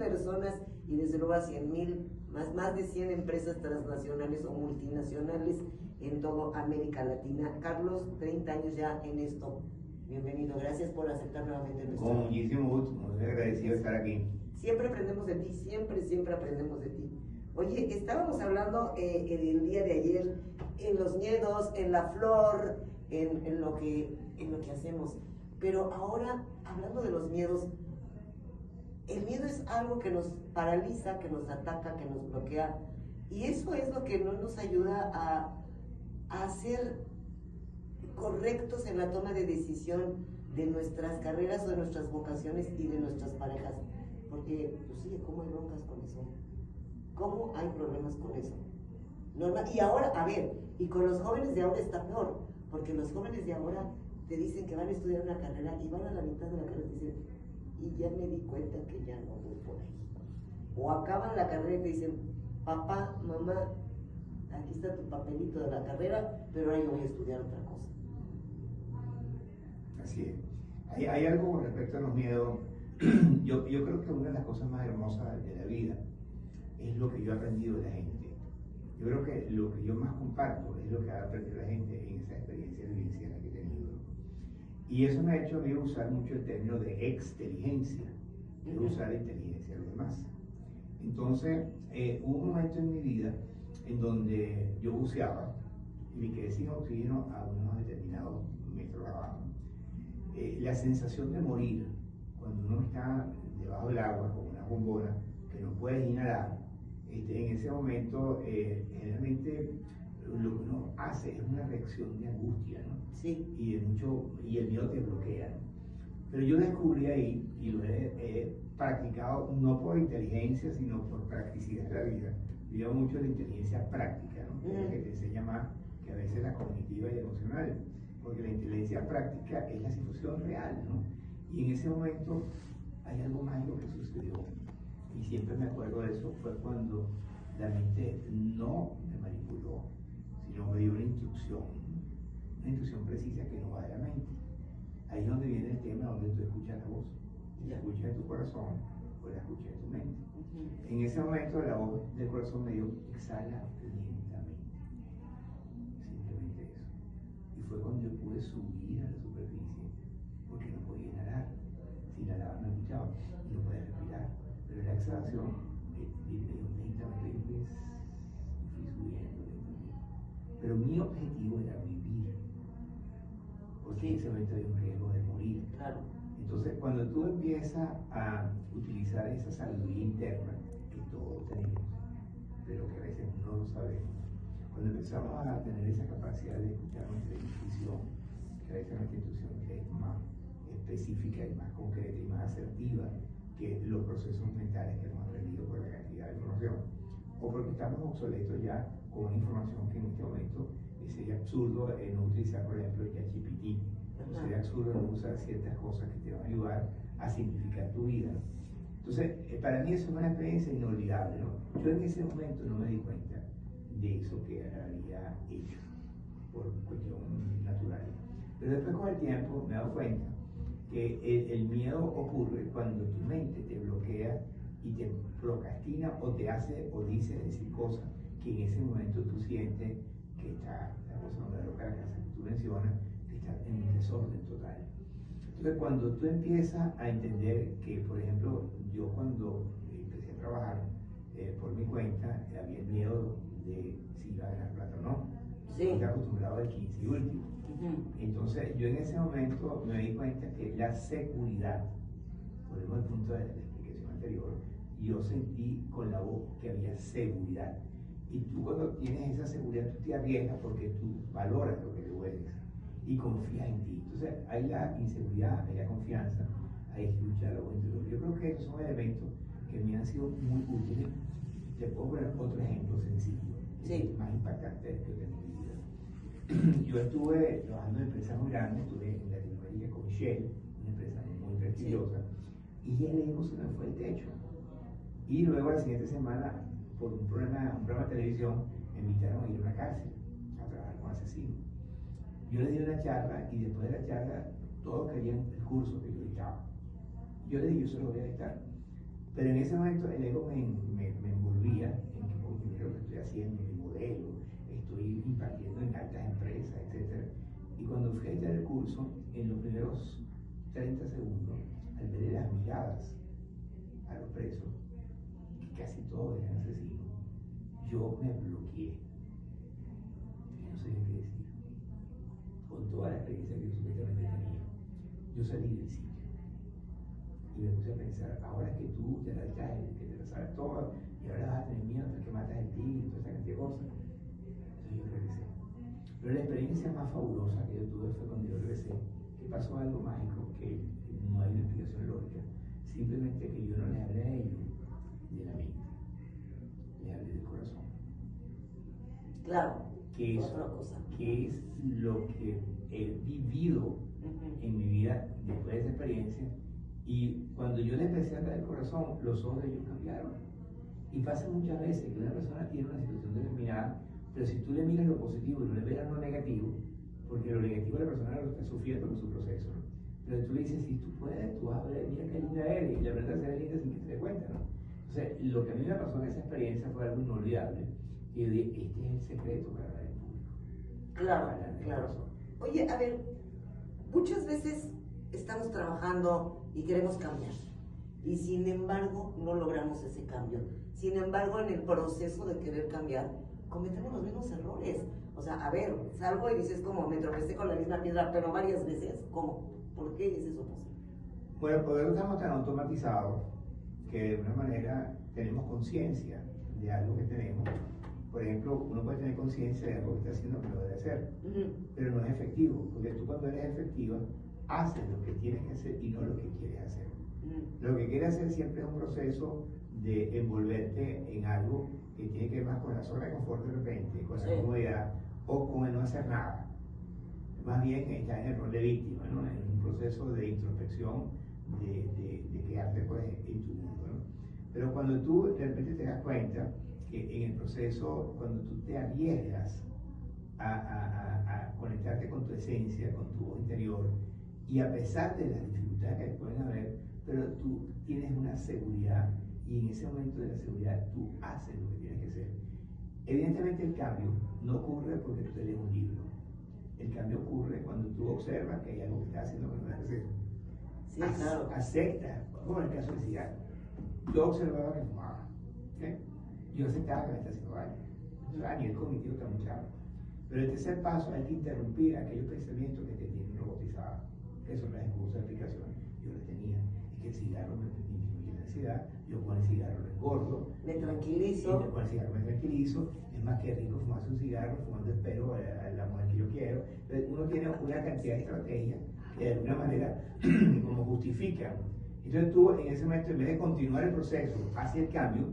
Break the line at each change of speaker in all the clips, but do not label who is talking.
personas y desde luego a 100,000, más de 100 empresas transnacionales o multinacionales en toda América Latina. Carlos, 30 años ya en esto. Bienvenido, gracias por aceptar nuevamente nuestro.
Con muchísimo gusto, muy agradecido de estar aquí.
Siempre aprendemos de ti, siempre aprendemos de ti. Oye, estábamos hablando el día de ayer en los miedos, en la flor, en lo que hacemos. Pero ahora, hablando de los miedos, el miedo es algo que nos paraliza, que nos ataca, que nos bloquea. Y eso es lo que no nos ayuda a ser correctos en la toma de decisión de nuestras carreras o de nuestras vocaciones y de nuestras parejas. Porque, pues sí, ¿cómo hay broncas con eso? ¿Cómo hay problemas con eso? Normal. Y ahora, a ver, y con los jóvenes de ahora está peor, porque los jóvenes de ahora te dicen que van a estudiar una carrera y van a la mitad de la carrera y te dicen, y ya me di cuenta que ya no voy por ahí. O acaban la carrera y te dicen, papá, mamá, aquí está tu papelito de la carrera, pero ahora yo voy a estudiar otra cosa.
Así es. Hay algo con respecto a los miedos. Yo creo que una de las cosas más hermosas de la vida es lo que yo he aprendido de la gente. Yo creo que lo que yo más comparto es lo que ha aprendido la gente en esa experiencia vivencial que he tenido. Y eso me ha hecho a mí usar mucho el término de exteligencia, que es usar la inteligencia de los demás. Entonces, hubo un momento en mi vida en donde yo buceaba y me quedé sin oxígeno a unos determinados metros abajo. La sensación de morir cuando uno está debajo del agua con una bombona que no puedes inhalar, en ese momento generalmente lo que uno hace es una reacción de angustia, ¿no?
Sí.
Y el miedo te bloquea, ¿no? Pero yo descubrí ahí, y lo he practicado no por inteligencia, sino por practicidad de la vida. Yo llamo mucho la inteligencia práctica, ¿no? Que es la que te enseña más que a veces la cognitiva y emocional, porque la inteligencia práctica es la situación real, ¿no? Y en ese momento hay algo mágico que sucedió, y siempre me acuerdo de eso, fue cuando la mente no me manipuló, sino me dio una instrucción precisa que no va de la mente. Ahí es donde viene el tema donde tú escuchas la voz, la escuchas de tu corazón o la escuchas de tu mente. En ese momento la voz del corazón me dijo, exhala lentamente, simplemente eso. Y fue cuando yo pude subir a la superficie, porque no podía inhalar. Si inhalaba no escuchaba y no podía respirar. Pero la exhalación me dio lentamente y fui subiendo lentamente. Pero mi objetivo era vivir, porque en ese momento había un riesgo de morir.
Claro.
Entonces, cuando tú empiezas a utilizar esa sabiduría interna que todos tenemos, pero que a veces no lo sabemos, cuando empezamos a tener esa capacidad de escuchar nuestra intuición, que a veces nuestra intuición es más específica y más concreta y más asertiva que los procesos mentales que hemos aprendido por la cantidad de información, o porque estamos obsoletos ya con una información que en este momento sería absurdo no utilizar, por ejemplo, el ChatGPT. Sería absurdo no usar ciertas cosas que te van a ayudar a simplificar tu vida. Entonces, para mí eso es una experiencia inolvidable, ¿no? Yo en ese momento no me di cuenta de eso que había hecho por cuestión natural. Pero después con el tiempo me he dado cuenta que el miedo ocurre cuando tu mente te bloquea y te procrastina o te hace o dice decir cosas que en ese momento tú sientes que está la persona de loca, la casa que tú mencionas, que está en un desorden total. Entonces, cuando tú empiezas a entender que, por ejemplo, yo cuando empecé a trabajar por mi cuenta, había el miedo de si iba a ganar plata o no.
Sí.
Estoy acostumbrado al 15 y último. Entonces, yo en ese momento me di cuenta que la seguridad, volvemos al punto de la explicación anterior, yo sentí con la voz que había seguridad. Y tú cuando tienes esa seguridad, tú te arriesgas porque tú valoras lo que tú eres y confías en ti. Entonces, hay la inseguridad, hay la confianza, hay escuchar lo interior. Yo creo que esos son elementos que me han sido muy útiles. Te puedo poner otro ejemplo sencillo,
sí,
más impactante que he tenido en mi vida. Yo estuve trabajando en empresas muy grandes, estuve en Latinoamérica con Shell, una empresa muy prestigiosa, y el ego se me fue el techo. Y luego la siguiente semana, por un programa de televisión, me invitaron a ir a una cárcel a trabajar con asesinos. Yo le di una charla y después de la charla todos querían el curso que yo dictaba. Yo le dije, yo se lo voy a dictar. Pero en ese momento el ego me envolvía en que, oye, mira lo que estoy haciendo, mi modelo, estoy impartiendo en altas empresas, etc. Y cuando fui a editar el curso, en los primeros 30 segundos, al ver las miradas a los presos, que casi todos eran asesinos, yo me bloqueé. Y no sabía qué decir. Con toda la experiencia que yo supuestamente tenía, yo salí del sitio. Y me puse a pensar, ahora que tú te la traes, que te la sabes toda, y ahora vas a tener miedo hasta que matas el tigre y toda esa cantidad de cosas. Entonces yo regresé. Pero la experiencia más fabulosa que yo tuve fue cuando yo regresé, que pasó algo mágico, que no hay una explicación lógica, simplemente que yo no les hablé a ellos de la mente, les hablé del corazón.
Claro,
Que es,
otra cosa.
que es lo que he vivido en mi vida después de esa experiencia. Y cuando yo le empecé a hablar del corazón, los ojos de ellos cambiaron. Y pasa muchas veces que una persona tiene una situación determinada, pero si tú le miras lo positivo y no le miras lo negativo, porque lo negativo la persona lo está sufriendo con su proceso, ¿no? Pero tú le dices, si tú puedes, tú vas a ver, mira qué linda eres, y la verdad es linda sin que se dé cuenta, ¿no? Entonces, lo que a mí me pasó en esa experiencia fue algo inolvidable. Y yo dije, este es el secreto para hablar en público.
Claro, claro. Oye, a ver, muchas veces estamos trabajando y queremos cambiar. Y sin embargo, no logramos ese cambio. Sin embargo, en el proceso de querer cambiar, cometemos los mismos errores. O sea, a ver, salgo y dices como, me tropecé con la misma piedra, pero varias veces. ¿Cómo? ¿Por qué es eso posible?
Bueno, porque estamos tan automatizados que de una manera tenemos conciencia de algo que tenemos. Por ejemplo, uno puede tener conciencia de algo que está haciendo que lo debe hacer, pero no es efectivo, porque tú cuando eres efectiva, haces lo que tienes que hacer y no lo que quieres hacer. Lo que quieres hacer siempre es un proceso de envolverte en algo que tiene que ver más con la zona de confort de repente, con la comodidad o con el no hacer nada. Más bien está en el rol de víctima, ¿no? En un proceso de introspección, de quedarte pues, en tu mundo, ¿no? Pero cuando tú de repente te das cuenta que en el proceso, cuando tú te arriesgas a conectarte con tu esencia, con tu voz interior, y a pesar de las dificultades que pueden haber, pero tú tienes una seguridad, y en ese momento de la seguridad tú haces lo que tienes que hacer. Evidentemente el cambio no ocurre porque tú te lees un libro. El cambio ocurre cuando tú observas que hay algo que estás haciendo que no debes hacer.
Sí, claro.
Acepta, como en el caso del cigarro. Yo observaba que fumaba. ¿Okay? Yo aceptaba que me está haciendo daño. O sea, a nivel cognitivo está muy claro. Pero el tercer paso hay que interrumpir aquellos pensamientos que te tienen robotizado, que son las excusas de explicación. Yo las tenía. Es que el cigarro me disminuye la ansiedad, yo con el cigarro lo engordo.
Me tranquilizo.
Con el cigarro me tranquilizo. Es más que rico fumarse un cigarro, fumando espero a la mujer que yo quiero. Entonces uno tiene una cantidad de estrategias que de alguna manera como justifican. Entonces tú en ese momento, en vez de continuar el proceso hacia el cambio,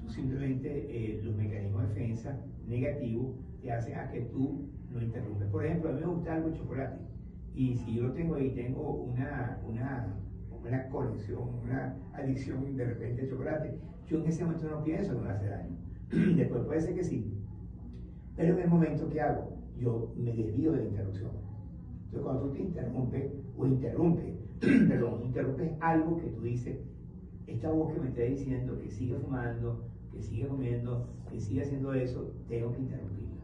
tú simplemente los mecanismos de defensa negativos te hacen a que tú no interrumpes. Por ejemplo, a mí me gusta algo de chocolate. Y si yo lo tengo ahí, tengo una conexión, una adicción de repente al chocolate, yo en ese momento no pienso que me hace daño. Después puede ser que sí. Pero en el momento que hago, yo me desvío de la interrupción. Entonces cuando tú te interrumpes, o interrumpes algo que tú dices, esta voz que me está diciendo que sigue fumando, que sigue comiendo, que sigue haciendo eso, tengo que interrumpirla.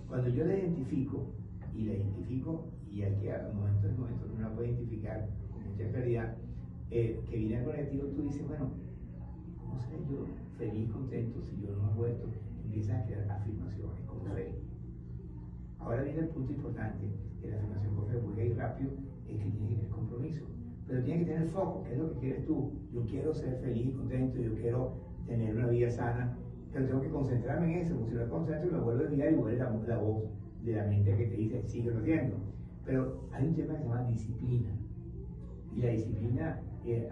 Cuando yo la identifico, y hay que a momentos uno la puede identificar con mucha claridad, que viene algo negativo, tú dices, bueno, ¿cómo seré yo feliz, contento si yo no hago esto? Empiezas a crear afirmaciones con fe. Ahora viene el punto importante, que la afirmación con fe voy a ir rápido, es que tiene que tener compromiso. Pero tiene que tener foco, ¿qué es lo que quieres tú? Yo quiero ser feliz y contento, yo quiero tener una vida sana, pero tengo que concentrarme en eso, porque si no me concentro me vuelvo a desviar y vuelve la voz de la mente que te dice, sigue haciendo. Pero hay un tema que se llama disciplina. Y la disciplina,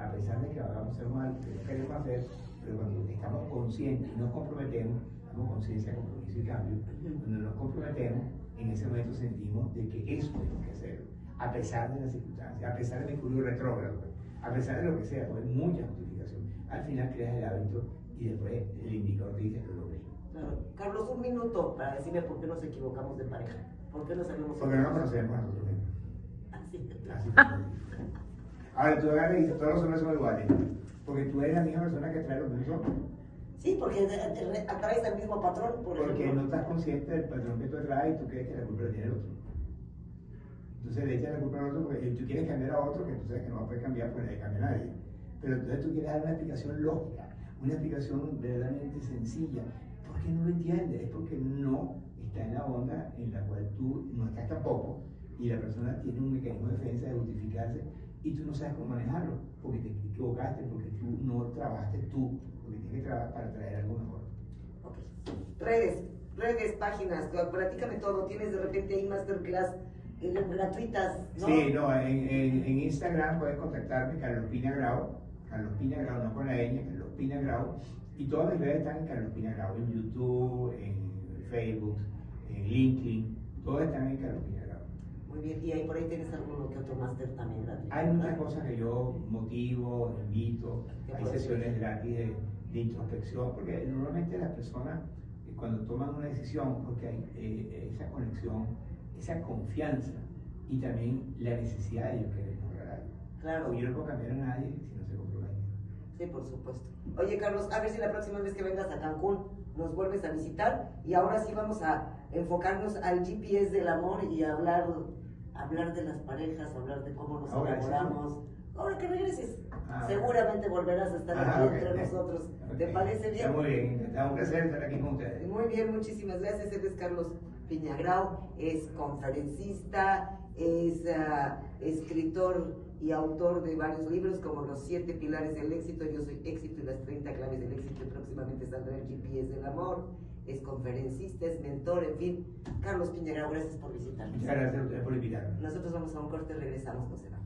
a pesar de que hagamos algo mal, que no queremos hacer, pero cuando estamos conscientes y nos comprometemos, damos conciencia, compromiso y cambio, cuando nos comprometemos, en ese momento sentimos de que eso tenemos que hacerlo, a pesar de las circunstancias, a pesar de Mercurio retrógrado, a pesar de lo que sea, pues mucha justificación. Al final creas el hábito y después el indicador dice que lo logré.
Claro. Carlos, un minuto para decirme por qué nos equivocamos de pareja. ¿Por qué nos salimos?
Porque no nos conocemos a nosotros mismos.
Así.
Ahora tú agarras y dices, todos los hombres son iguales. Porque tú eres la misma persona que trae los mismos hombres.
Sí, porque atraes al mismo patrón, por
Porque
ejemplo.
no estás consciente del patrón que tú traes y tú crees que la culpa la tiene el otro. Entonces le echas la culpa al otro porque tú quieres cambiar a otro que tú sabes que no va a poder cambiar porque nadie cambia a nadie. Pero entonces tú quieres dar una explicación lógica, una explicación verdaderamente sencilla. ¿Por qué no lo entiendes? Es porque no está en la onda en la cual tú no estás tampoco y la persona tiene un mecanismo de defensa de justificarse y tú no sabes cómo manejarlo porque te equivocaste, porque tú no trabajaste tú, porque tienes que trabajar para traer algo mejor.
Ok. Redes, páginas, platícame todo. Tienes de repente ahí masterclass gratuitas, ¿no?
Sí, no, en Instagram puedes contactarme, Carlos Pina Grau, no con la ñ, Carlos Pina Grau, y todas mis redes están en Carlos Pina Grau, en YouTube, en Facebook, en LinkedIn, todas están en Carlos Pina Grau.
Muy bien, y ahí por ahí tienes alguno que otro máster también gratuito.
Hay muchas cosas que yo motivo, invito, hay sesiones gratis de introspección, porque normalmente las personas cuando toman una decisión, porque hay esa conexión, esa confianza y también la necesidad de ellos querer mejorar algo.
Claro.
Yo no puedo cambiar a nadie si no se compromete.
Sí, por supuesto. Oye, Carlos, a ver si la próxima vez que vengas a Cancún nos vuelves a visitar y ahora sí vamos a enfocarnos al GPS del amor y hablar de las parejas, hablar de cómo nos enamoramos. Ahora que regreses, seguramente volverás a estar aquí entre nosotros. ¿Te parece bien?
Está muy bien, está un placer estar aquí con ustedes.
Muy bien, muchísimas gracias. Él es Carlos Pina Grau, es conferencista, es escritor y autor de varios libros como Los 7 Pilares del Éxito, Yo Soy Éxito y las 30 Claves del Éxito, y próximamente saldrá el GPS del Amor. Es conferencista, es mentor, en fin. Carlos Pina Grau, gracias por visitarnos.
Muchas gracias a ustedes por invitarme.
Nosotros vamos a un corte, regresamos, no se van.